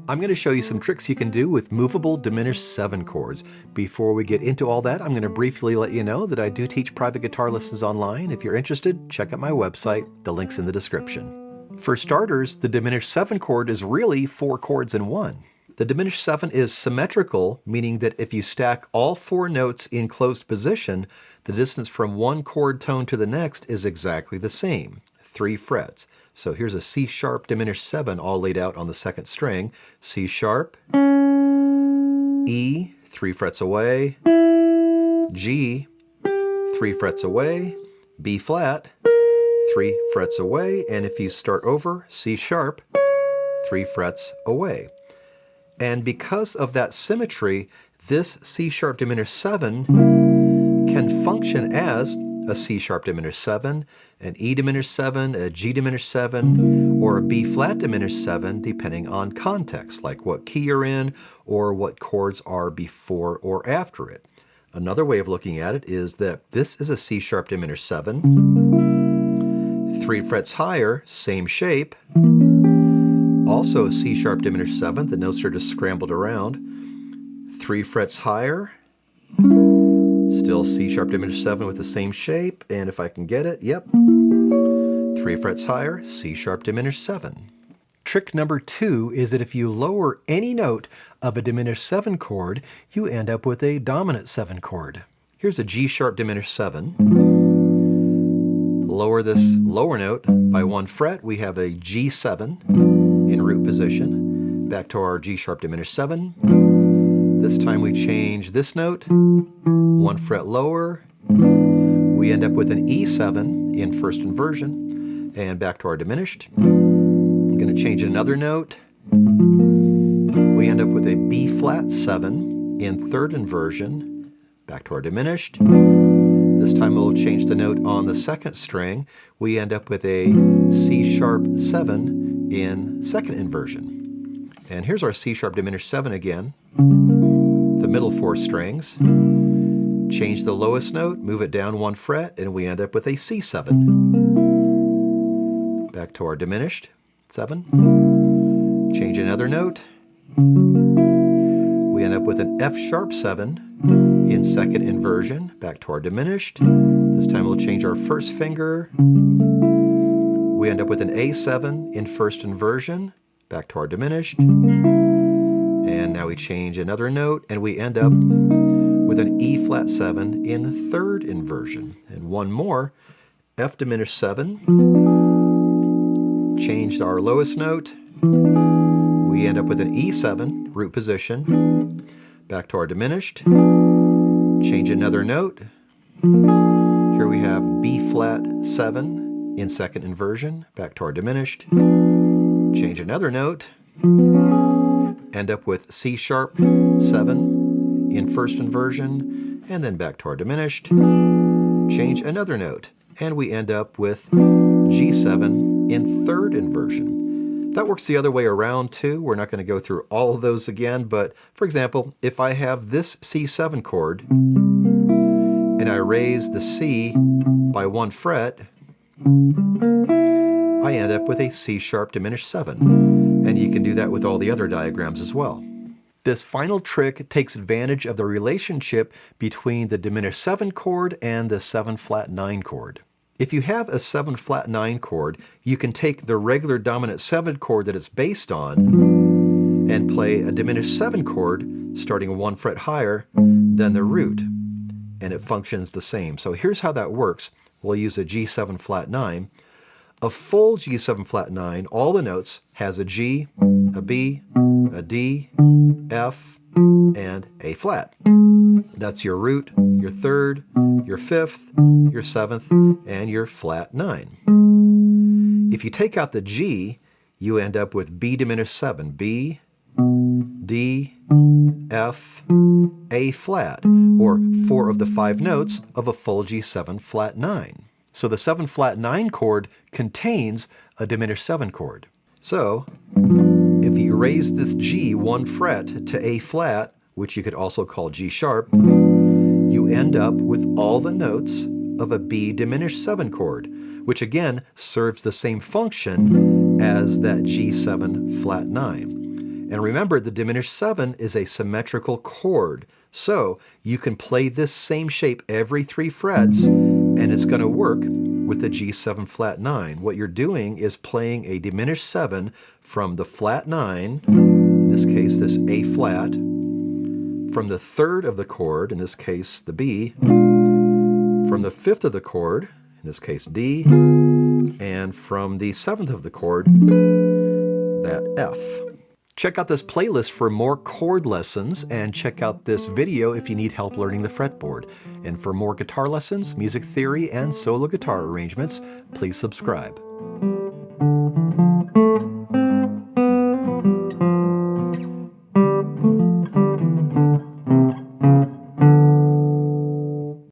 I'm going to show you some tricks you can do with movable diminished 7 chords. Before we get into all that, I'm going to briefly let you know that I do teach private guitar lessons online. If you're interested, check out my website. The link's in the description. For starters, the diminished 7 chord is really 4 chords in one. The diminished 7 is symmetrical, meaning that if you stack all 4 notes in closed position, the distance from one chord tone to the next is exactly the same, 3 frets. So here's a C sharp diminished 7 all laid out on the second string. C sharp, E, 3 frets away, G, 3 frets away, B flat, 3 frets away, and if you start over, C sharp, 3 frets away. And because of that symmetry, this C sharp diminished 7 can function as a C sharp diminished 7, an E diminished 7, a G diminished 7, or a B flat diminished 7, depending on context, like what key you're in or what chords are before or after it. Another way of looking at it is that this is a C sharp diminished 7, 3 frets higher, same shape, also a C sharp diminished 7, the notes are just scrambled around, 3 frets higher, still C sharp diminished 7 with the same shape, and if I can get it, yep, 3 frets higher, C sharp diminished 7. Trick number 2 is that if you lower any note of a diminished 7 chord, you end up with a dominant 7 chord. Here's a G sharp diminished 7. Lower this lower note by 1 fret, we have a G7 in root position. Back to our G sharp diminished 7. This time we change this note, 1 fret lower, we end up with an E7 in first inversion, and back to our diminished. I'm going to change another note, we end up with a B flat 7 in third inversion, back to our diminished. This time we'll change the note on the second string, we end up with a C sharp 7 in second inversion. And here's our C sharp diminished 7 again. The middle 4 strings, change the lowest note, move it down 1 fret, and we end up with a C7. Back to our diminished 7, change another note, we end up with an F sharp 7 in second inversion, back to our diminished. This time we'll change our first finger, we end up with an A7 in first inversion, back to our diminished. And now we change another note, and we end up with an E flat 7 in third inversion. And one more, F diminished 7. Changed our lowest note. We end up with an E7, root position. Back to our diminished. Change another note. Here we have B flat 7 in second inversion. Back to our diminished. Change another note. End up with C sharp 7 in first inversion, and then back to our diminished. Change another note, and we end up with G7 in third inversion. That works the other way around too. We're not going to go through all of those again, but for example, if I have this C7 chord, and I raise the C by 1 fret, I end up with a C sharp diminished 7. And you can do that with all the other diagrams as well. This final trick takes advantage of the relationship between the diminished 7 chord and the 7 flat 9 chord. If you have a 7 flat 9 chord, you can take the regular dominant 7 chord that it's based on and play a diminished 7 chord starting 1 fret higher than the root, and it functions the same. So here's how that works. We'll use a G7 flat 9. A full G7 flat 9, all the notes, has a G, a B, a D, F, and A flat. That's your root, your third, your fifth, your seventh, and your flat 9. If you take out the G, you end up with B diminished 7, B, D, F, A flat, or 4 of the 5 notes of a full G7 flat 9. So the 7 flat 9 chord contains a diminished 7 chord. So if you raise this G 1 fret to A flat, which you could also call G sharp, you end up with all the notes of a B diminished 7 chord, which again serves the same function as that G7 flat 9. And remember, the diminished 7 is a symmetrical chord. So you can play this same shape every 3 frets, and it's going to work with the G7 flat 9. What you're doing is playing a diminished 7 from the flat 9, in this case this A flat, from the 3rd of the chord, in this case the B, from the 5th of the chord, in this case D, and from the 7th of the chord, that F. Check out this playlist for more chord lessons, and check out this video if you need help learning the fretboard. And for more guitar lessons, music theory, and solo guitar arrangements, please subscribe.